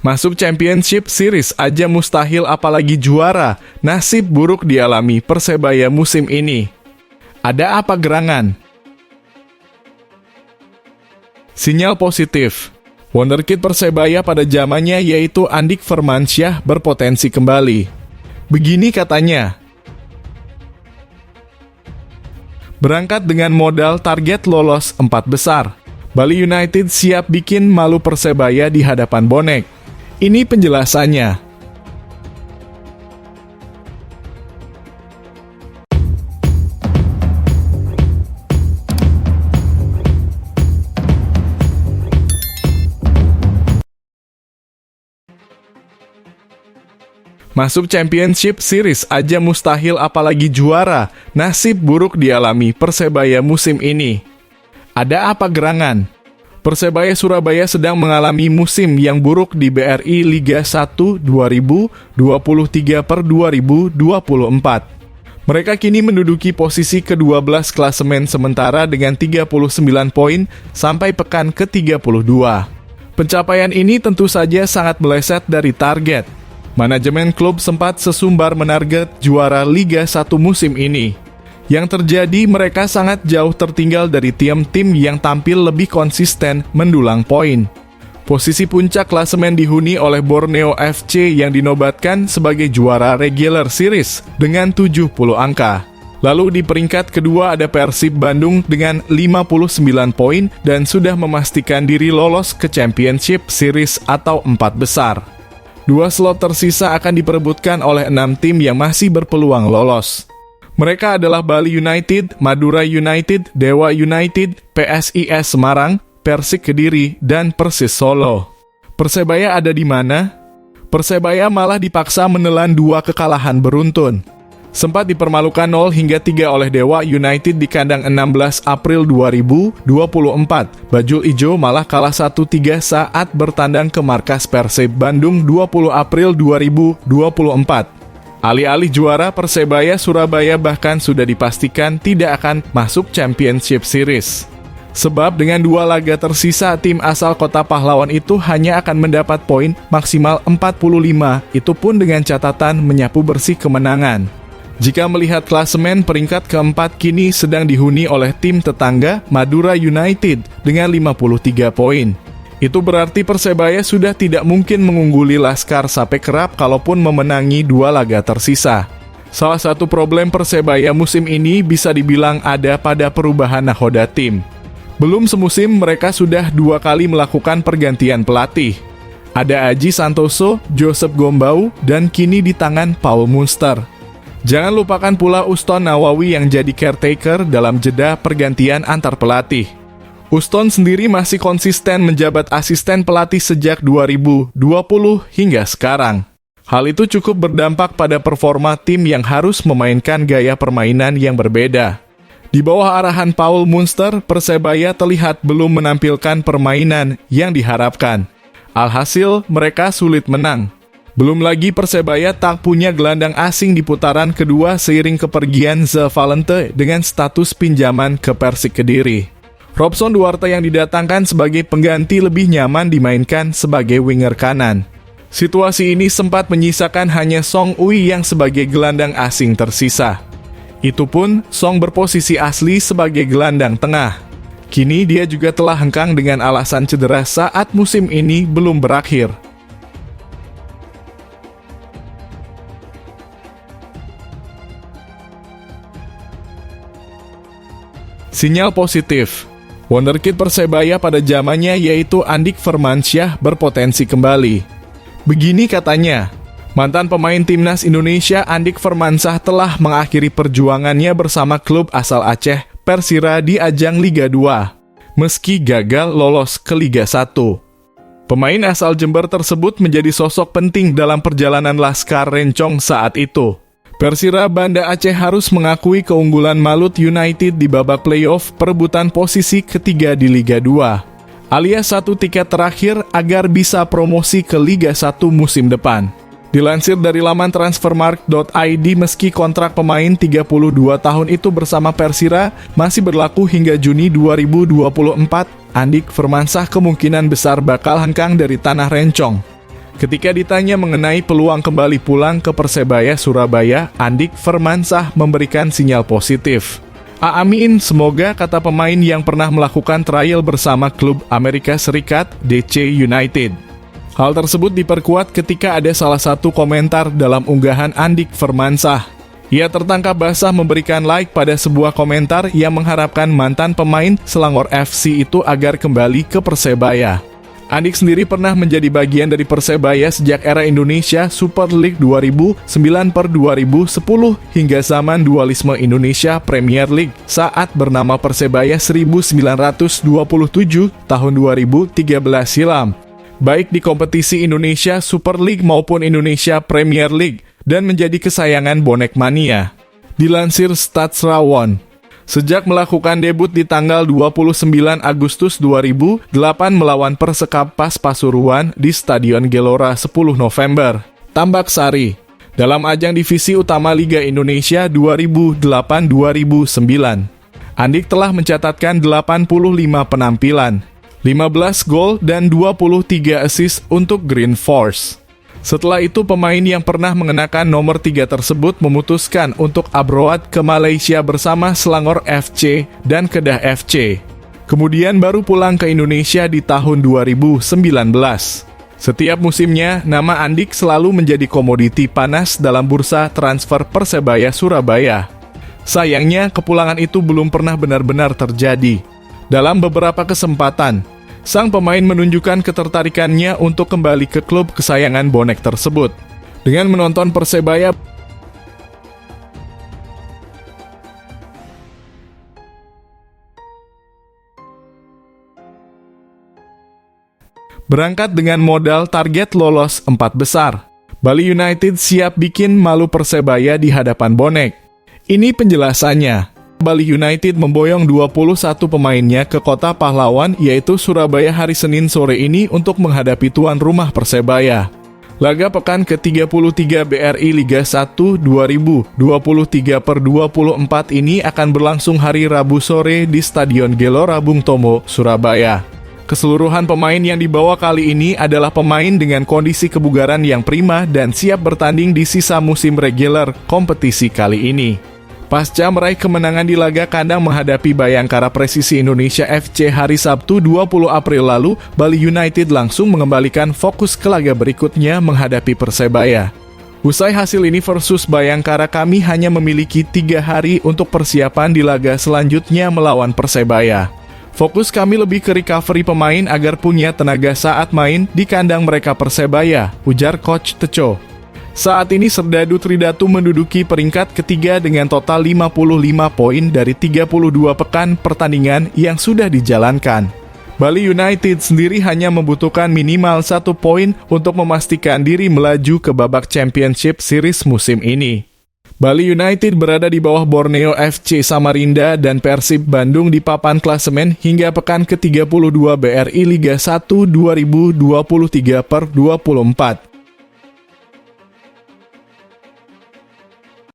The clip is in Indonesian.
Masuk Championship Series aja mustahil apalagi juara. Nasib buruk dialami Persebaya musim ini. Ada apa gerangan? Sinyal positif. Wonderkid Persebaya pada zamannya yaitu Andik Firmansyah berpotensi kembali. Begini katanya. Berangkat dengan modal target lolos 4 besar. Bali United siap bikin malu Persebaya di hadapan bonek. Ini penjelasannya. Masuk Championship Series aja mustahil apalagi juara. Nasib buruk dialami Persebaya musim ini. Ada apa gerangan? Persebaya Surabaya sedang mengalami musim yang buruk di BRI Liga 1 2023 per 2024. Mereka kini menduduki posisi ke-12 klasemen sementara dengan 39 poin sampai pekan ke-32. Pencapaian ini tentu saja sangat meleset dari target. Manajemen klub sempat sesumbar menarget juara Liga 1 musim ini. Yang terjadi, mereka sangat jauh tertinggal dari tim-tim yang tampil lebih konsisten mendulang poin. Posisi puncak klasemen dihuni oleh Borneo FC yang dinobatkan sebagai juara regular series dengan 70 angka. Lalu di peringkat kedua ada Persib Bandung dengan 59 poin dan sudah memastikan diri lolos ke Championship Series atau 4 besar. 2 slot tersisa akan diperebutkan oleh 6 tim yang masih berpeluang lolos. Mereka adalah Bali United, Madura United, Dewa United, PSIS Semarang, Persik Kediri, dan Persis Solo. Persebaya ada di mana? Persebaya malah dipaksa menelan 2 kekalahan beruntun. Sempat dipermalukan 0-3 oleh Dewa United di kandang 16 April 2024. Bajul Ijo malah kalah 1-3 saat bertandang ke markas Persib Bandung 20 April 2024. Alih-alih juara, Persebaya Surabaya bahkan sudah dipastikan tidak akan masuk Championship Series. Sebab dengan 2 laga tersisa, tim asal Kota Pahlawan itu hanya akan mendapat poin maksimal 45, itu pun dengan catatan menyapu bersih kemenangan. Jika melihat klasemen, peringkat keempat kini sedang dihuni oleh tim tetangga Madura United dengan 53 poin. Itu berarti Persebaya sudah tidak mungkin mengungguli Laskar Sape Kerap kalaupun memenangi 2 laga tersisa. Salah satu problem Persebaya musim ini bisa dibilang ada pada perubahan nahoda tim. Belum semusim mereka sudah 2 kali melakukan pergantian pelatih. Ada Aji Santoso, Joseph Gombau, dan kini di tangan Paul Munster. Jangan lupakan pula Uston Nawawi yang jadi caretaker dalam jeda pergantian antar pelatih. Uston sendiri masih konsisten menjabat asisten pelatih sejak 2020 hingga sekarang. Hal itu cukup berdampak pada performa tim yang harus memainkan gaya permainan yang berbeda. Di bawah arahan Paul Munster, Persebaya terlihat belum menampilkan permainan yang diharapkan. Alhasil, mereka sulit menang. Belum lagi Persebaya tak punya gelandang asing di putaran kedua seiring kepergian The Valente dengan status pinjaman ke Persik Kediri. Robson Duarte yang didatangkan sebagai pengganti lebih nyaman dimainkan sebagai winger kanan. Situasi ini sempat menyisakan hanya Song Ui yang sebagai gelandang asing tersisa. Itu pun Song berposisi asli sebagai gelandang tengah. Kini dia juga telah hengkang dengan alasan cedera saat musim ini belum berakhir. Sinyal positif. Wonderkid Persebaya pada zamannya yaitu Andik Firmansyah berpotensi kembali. Begini katanya, mantan pemain timnas Indonesia Andik Firmansyah telah mengakhiri perjuangannya bersama klub asal Aceh, Persira di ajang Liga 2, meski gagal lolos ke Liga 1. Pemain asal Jember tersebut menjadi sosok penting dalam perjalanan Laskar Rencong saat itu. Persira Banda Aceh harus mengakui keunggulan Malut United di babak playoff perebutan posisi ketiga di Liga 2, alias 1 tiket terakhir agar bisa promosi ke Liga 1 musim depan. Dilansir dari laman transfermarkt.id, meski kontrak pemain 32 tahun itu bersama Persira masih berlaku hingga Juni 2024, Andik Firmansyah kemungkinan besar bakal hengkang dari tanah Rencong. Ketika ditanya mengenai peluang kembali pulang ke Persebaya Surabaya, Andik Firmansyah memberikan sinyal positif. Amin, semoga, kata pemain yang pernah melakukan trial bersama klub Amerika Serikat, DC United. Hal tersebut diperkuat ketika ada salah satu komentar dalam unggahan Andik Firmansyah. Ia tertangkap basah memberikan like pada sebuah komentar yang mengharapkan mantan pemain Selangor FC itu agar kembali ke Persebaya. Andik sendiri pernah menjadi bagian dari Persebaya sejak era Indonesia Super League 2009-2010 hingga zaman dualisme Indonesia Premier League saat bernama Persebaya 1927 tahun 2013 silam, baik di kompetisi Indonesia Super League maupun Indonesia Premier League, dan menjadi kesayangan bonek mania. Dilansir Statsrawon, sejak melakukan debut di tanggal 29 Agustus 2008 melawan Persekap Pasuruan di Stadion Gelora 10 November, Tambak Sari, dalam ajang divisi utama Liga Indonesia 2008-2009. Andik telah mencatatkan 85 penampilan, 15 gol dan 23 assist untuk Green Force. Setelah itu, pemain yang pernah mengenakan nomor 3 tersebut memutuskan untuk abroad ke Malaysia bersama Selangor FC dan Kedah FC. Kemudian baru pulang ke Indonesia di tahun 2019. Setiap musimnya, nama Andik selalu menjadi komoditi panas dalam bursa transfer Persebaya Surabaya. Sayangnya, kepulangan itu belum pernah benar-benar terjadi. Dalam beberapa kesempatan, sang pemain menunjukkan ketertarikannya untuk kembali ke klub kesayangan bonek tersebut. Dengan menonton Persebaya berangkat dengan modal target lolos 4 besar, Bali United siap bikin malu Persebaya di hadapan bonek. Ini penjelasannya. Bali United memboyong 21 pemainnya ke kota pahlawan yaitu Surabaya hari Senin sore ini untuk menghadapi tuan rumah Persebaya. Laga pekan ke-33 BRI Liga 1 2023/24 ini akan berlangsung hari Rabu sore di Stadion Gelora Bung Tomo, Surabaya. Keseluruhan pemain yang dibawa kali ini adalah pemain dengan kondisi kebugaran yang prima dan siap bertanding di sisa musim reguler kompetisi kali ini. Pasca meraih kemenangan di laga kandang menghadapi Bayangkara Presisi Indonesia FC hari Sabtu 20 April lalu, Bali United langsung mengembalikan fokus ke laga berikutnya menghadapi Persebaya. Usai hasil ini versus Bayangkara, kami hanya memiliki 3 hari untuk persiapan di laga selanjutnya melawan Persebaya. Fokus kami lebih ke recovery pemain agar punya tenaga saat main di kandang mereka Persebaya, ujar Coach Teco. Saat ini Serdadu Tridatu menduduki peringkat ketiga dengan total 55 poin dari 32 pekan pertandingan yang sudah dijalankan. Bali United sendiri hanya membutuhkan minimal 1 poin untuk memastikan diri melaju ke babak Championship Series musim ini. Bali United berada di bawah Borneo FC Samarinda dan Persib Bandung di papan klasemen hingga pekan ke-32 BRI Liga 1 2023/24.